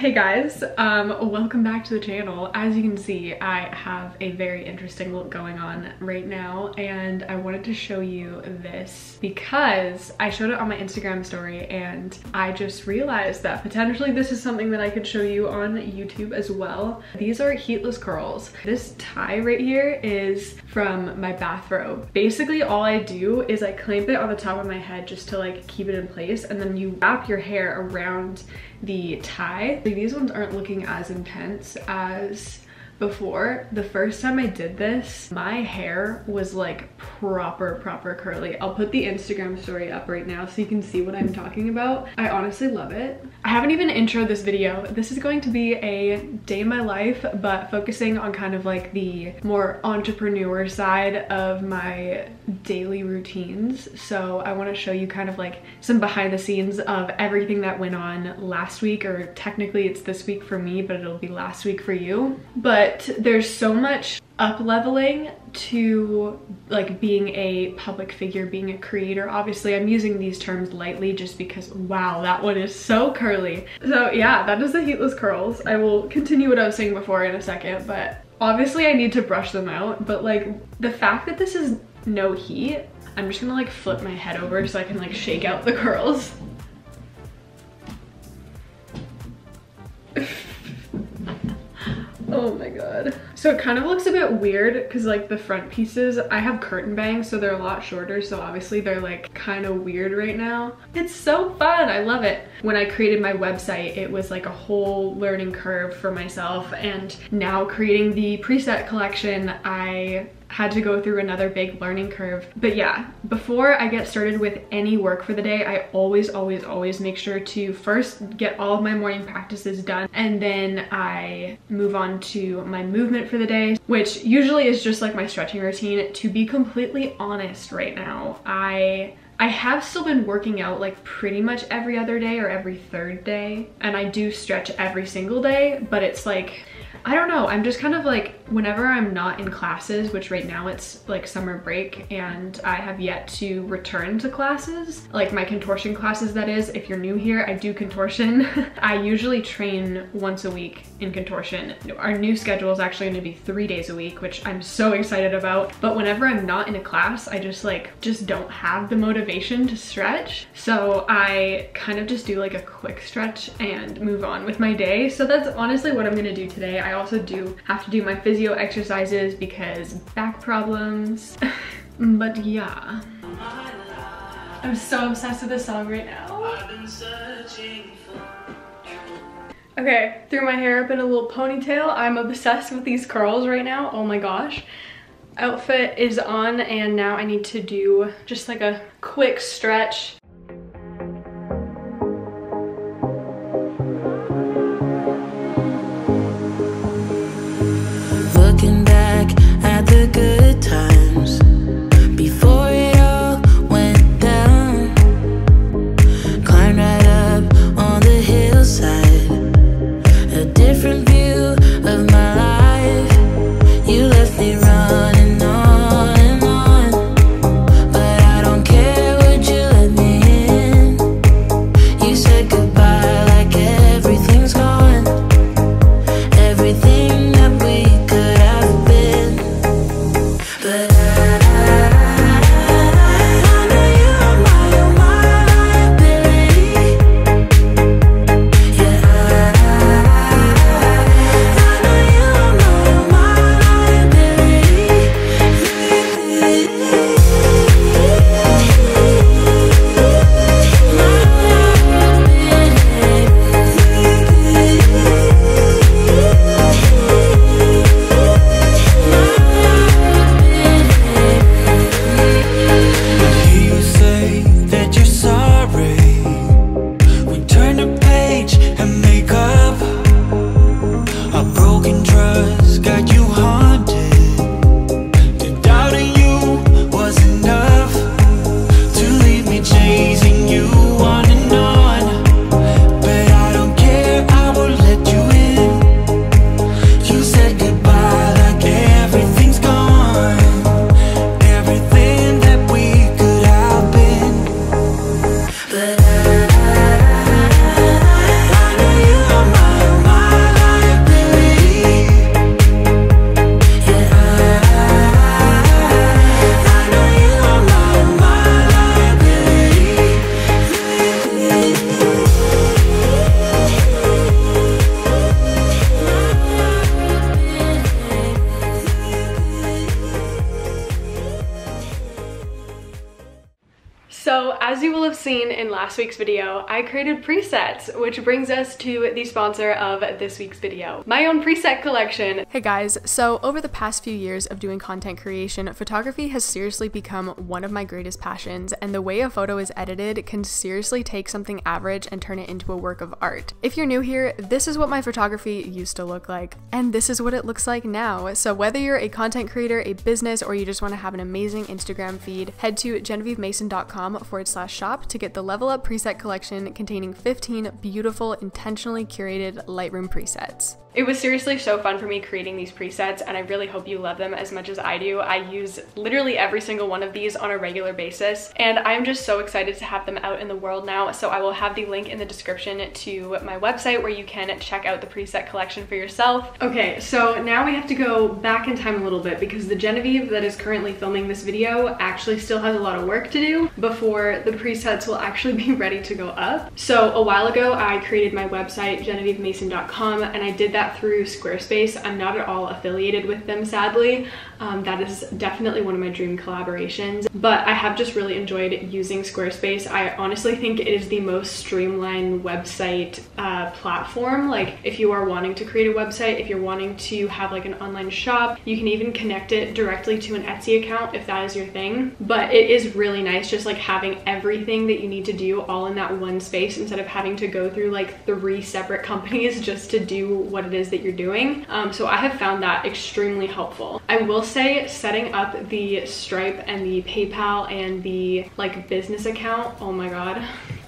Hey guys, welcome back to the channel. As you can see, I have a very interesting look going on right now, and I wanted to show you this because I showed it on my Instagram story and I just realized that potentially this is something that I could show you on YouTube as well. These are Heatless Curls. This tie right here is from my bathrobe. Basically all I do is I clamp it on the top of my head just to like keep it in place, and then you wrap your hair around the tie. These ones aren't looking as intense as before. The first time I did this, my hair was like proper curly. I'll put the Instagram story up right now so you can see what I'm talking about. I honestly love it. I haven't even introed this video. This is going to be a day in my life, but focusing on kind of like the more entrepreneur side of my daily routines. So I want to show you kind of like some behind the scenes of everything that went on last week, or technically it's this week for me, but it'll be last week for you. But there's so much up-leveling to like being a public figure, being a creator. Obviously I'm using these terms lightly just because wow, that one is so curly. So yeah, that is the Heatless Curls. I will continue what I was saying before in a second, but obviously I need to brush them out. But like the fact that this is no heat, I'm just gonna like flip my head over so I can like shake out the curls. Oh my god. So it kind of looks a bit weird because like the front pieces, I have curtain bangs, so they're a lot shorter, so obviously they're like kind of weird right now. It's so fun, I love it. When I created my website, it was like a whole learning curve for myself, and now creating the preset collection, I had to go through another big learning curve. But yeah, before I get started with any work for the day, I always make sure to first get all of my morning practices done, and then I move on to my movement for the day, which usually is just like my stretching routine. To be completely honest right now, I have still been working out like pretty much every other day or every third day, and I do stretch every single day, but it's like, I don't know, I'm just kind of like, whenever I'm not in classes, which right now it's like summer break and I have yet to return to classes, like my contortion classes that is. If you're new here, I do contortion. I usually train once a week in contortion. Our new schedule is actually going to be 3 days a week, which I'm so excited about. But whenever I'm not in a class, I just don't have the motivation to stretch. So I kind of just do like a quick stretch and move on with my day. So that's honestly what I'm gonna do today. I also do have to do my physio exercises because back problems. But yeah, I'm so obsessed with this song right now. Okay, threw my hair up in a little ponytail. I'm obsessed with these curls right now. Oh my gosh. Outfit is on, and now I need to do just like a quick stretch. Looking back at the good times before it all went down, climbed right up on the hillside, a different view of my life. You left me running on and on, but I don't care, would you let me So as you will have seen in last week's video, I created presets, which brings us to the sponsor of this week's video, my own preset collection. Hey guys, so over the past few years of doing content creation, photography has seriously become one of my greatest passions, and the way a photo is edited can seriously take something average and turn it into a work of art. If you're new here, this is what my photography used to look like, and this is what it looks like now. So whether you're a content creator, a business, or you just want to have an amazing Instagram feed, head to GenevieveMason.com/shop to get the Level Up preset collection containing 15 beautiful, intentionally curated Lightroom presets. It was seriously so fun for me creating these presets, and I really hope you love them as much as I do. I use literally every single one of these on a regular basis, and I'm just so excited to have them out in the world now. So I will have the link in the description to my website where you can check out the preset collection for yourself. Okay, so now we have to go back in time a little bit because the Genevieve that is currently filming this video actually still has a lot of work to do before the presets will actually be ready to go up. So a while ago, I created my website, GenevieveMason.com, and I did that through Squarespace. I'm not at all affiliated with them, sadly. That is definitely one of my dream collaborations, but I have just really enjoyed using Squarespace. I honestly think it is the most streamlined website platform. Like, if you are wanting to create a website, if you're wanting to have like an online shop, you can even connect it directly to an Etsy account if that is your thing. But it is really nice just like having everything that you need to do all in that one space instead of having to go through like 3 separate companies just to do what it is that you're doing. So I have found that extremely helpful. I will say setting up the Stripe and the PayPal and the like business account, oh my god,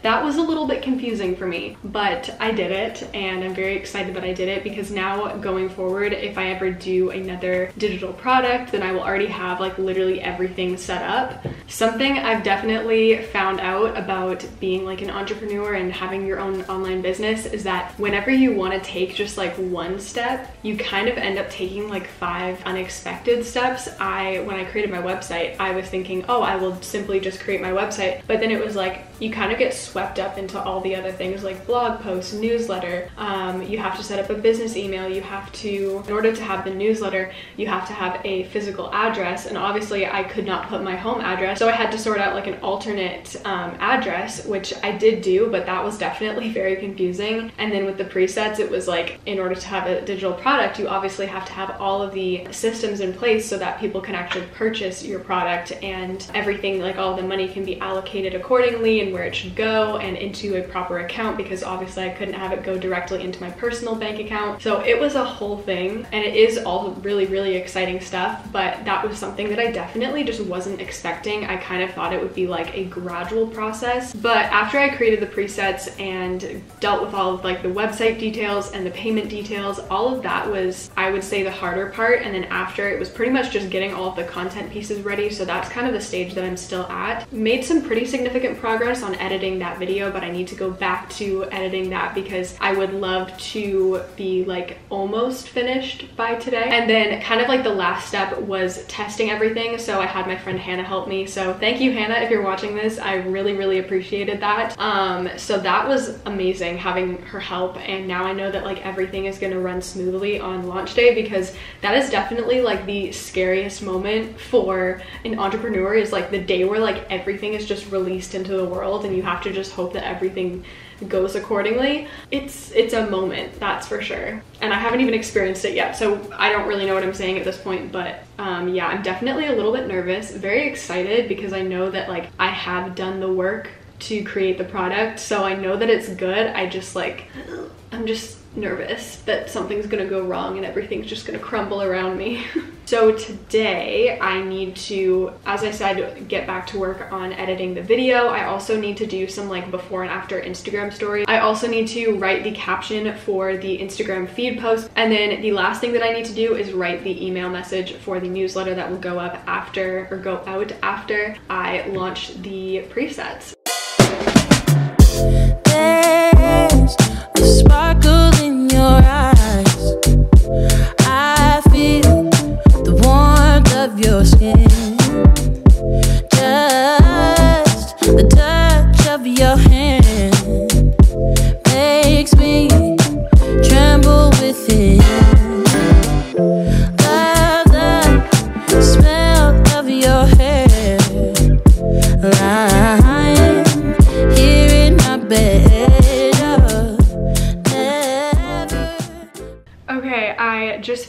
that was a little bit confusing for me, but I did it, and I'm very excited that I did it because now going forward, if I ever do another digital product, then I will already have like literally everything set up. Something I've definitely found out about being like an entrepreneur and having your own online business is that whenever you want to take just like one step, you kind of end up taking like 5 unexpected steps. When I created my website, I was thinking, oh, I will simply just create my website, but then it was like you kind of get swept up into all the other things like blog posts, newsletter. You have to set up a business email. You have to, in order to have the newsletter, you have to have a physical address, and obviously I could not put my home address, so I had to sort out like an alternate address, which I did do, but that was definitely very confusing. And then with the presets, it was like, in order to have a digital product, you obviously have to have all of the systems in place so that people can actually purchase your product, and everything, like all the money can be allocated accordingly and where it should go and into a proper account, because obviously I couldn't have it go directly into my personal bank account. So it was a whole thing, and it is all really, really exciting stuff, but that was something that I definitely just wasn't expecting. I kind of thought it would be like a gradual process, but after I created the presets and dealt with all of like the website details and the payment details, all of that was, I would say, the harder part. And then after, it was pretty much just getting all of the content pieces ready. So that's kind of the stage that I'm still at. Made some pretty significant progress on editing that video, but I need to go back to editing that because I would love to be like almost finished by today. And then kind of like the last step was testing everything. So I had my friend Hannah help me. So thank you, Hannah, if you're watching this. I really, really appreciated that. So that was amazing having her help. And now I know that like everything is going to run smoothly on launch day, because that is definitely like the scariest moment for an entrepreneur, is like the day where like everything is just released into the world and you have to just hope that everything goes accordingly. It's a moment, that's for sure. And I haven't even experienced it yet, so I don't really know what I'm saying at this point, but yeah, I'm definitely a little bit nervous, very excited, because I know that like I have done the work to create the product, so I know that it's good. I just like, I'm just nervous that something's gonna go wrong and everything's just gonna crumble around me. So today I need to, as I said, get back to work on editing the video. I also need to do some like before and after Instagram stories. I also need to write the caption for the Instagram feed post. And then the last thing that I need to do is write the email message for the newsletter that will go up after, or go out after I launch the presets. There's a sparkle in your eyes. I feel the warmth of your skin. Just the touch of your hand makes me tremble within. Love the smell of your hair.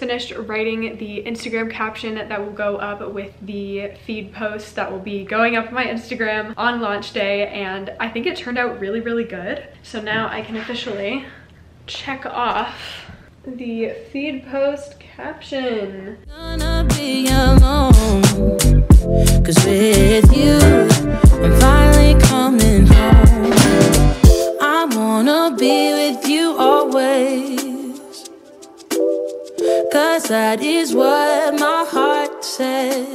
finished writing the Instagram caption that will go up with the feed post that will be going up on my Instagram on launch day, and I think it turned out really, really good. So now I can officially check off the feed post caption. Gonna be alone, 'cause with you I'm finally coming home. I wanna be with you always, 'cause that is what my heart says.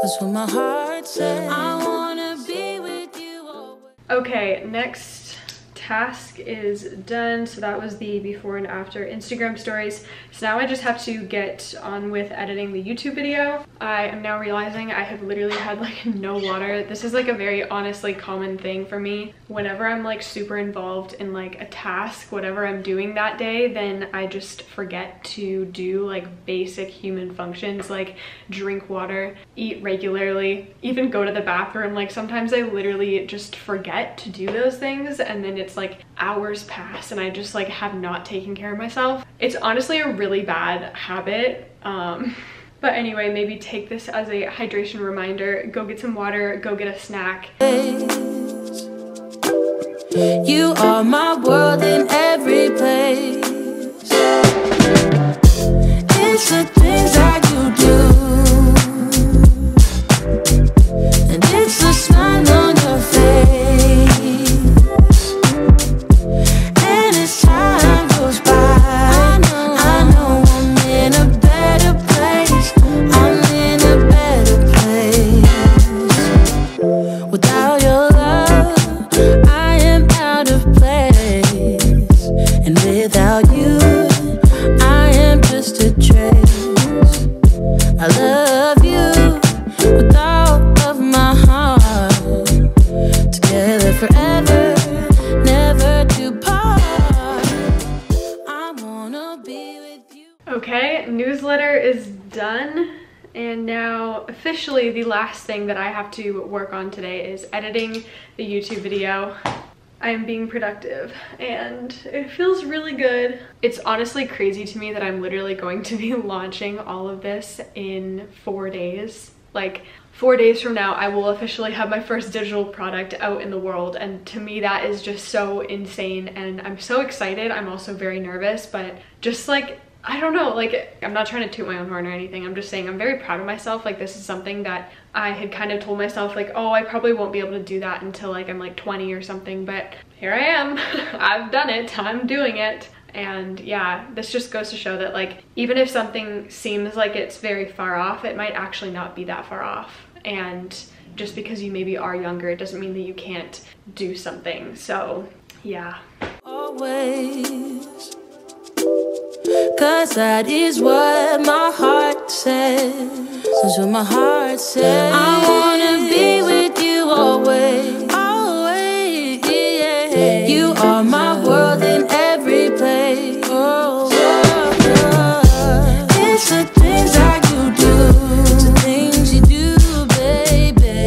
That's what my heart says. I wanna be with you always. Okay, next task is done. So that was the before and after Instagram stories. So now I just have to get on with editing the YouTube video. I am now realizing I have literally had like no water. This is like a very honestly common thing for me. Whenever I'm like super involved in like a task, whatever I'm doing that day, then I just forget to do like basic human functions like drink water, eat regularly, even go to the bathroom. Like sometimes I literally just forget to do those things, and then it's like hours pass and I just like have not taken care of myself. It's honestly a really bad habit. But anyway, maybe take this as a hydration reminder. Go get some water, go get a snack. You are my world in every place. It's the things that you do, and it's the smile on your face. And as time goes by, I know I'm in a better place. I'm in a better place. Without your love, I am out of place. And without you, I am just a trace. I love you with all of my heart. Together forever, never to part. I wanna be with you. Okay, newsletter is done. And now officially the last thing that I have to work on today is editing the YouTube video. I am being productive and it feels really good. It's honestly crazy to me that I'm literally going to be launching all of this in 4 days. Like 4 days from now, I will officially have my first digital product out in the world. And to me, that is just so insane. And I'm so excited. I'm also very nervous, but just like, I don't know, like I'm not trying to toot my own horn or anything. I'm just saying I'm very proud of myself. Like this is something that I had kind of told myself like, oh, I probably won't be able to do that until like I'm like 20 or something, but here I am. I've done it, I'm doing it. And yeah, this just goes to show that like, even if something seems like it's very far off, it might actually not be that far off. And just because you maybe are younger, it doesn't mean that you can't do something. So yeah. Always. 'Cause that is what my heart says. That's what my heart says. I wanna be with you always. Always, yeah. You are my world in every place. Oh, it's the things that you do. It's the things you do, baby.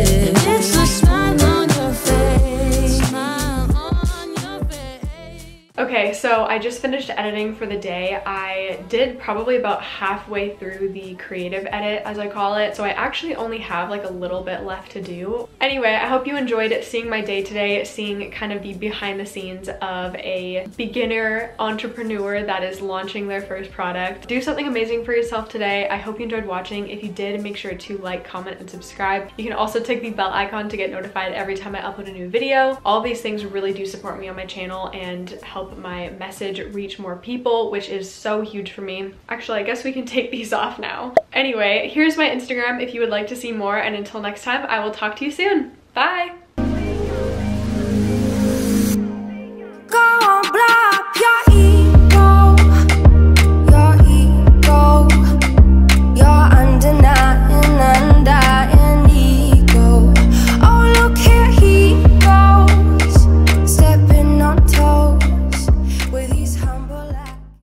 It's the smile on your face. Smile on your face. Okay, so I just finished editing for the day. I did probably about halfway through the creative edit, as I call it, so I actually only have like a little bit left to do. Anyway, I hope you enjoyed seeing my day today, seeing kind of the behind the scenes of a beginner entrepreneur that is launching their first product. Do something amazing for yourself today. I hope you enjoyed watching. If you did, make sure to like, comment, and subscribe. You can also tick the bell icon to get notified every time I upload a new video. All these things really do support me on my channel and help my message reach more people, which is so huge for me. Actually, I guess we can take these off now. Anyway, here's my Instagram if you would like to see more, and until next time, I will talk to you soon. Bye!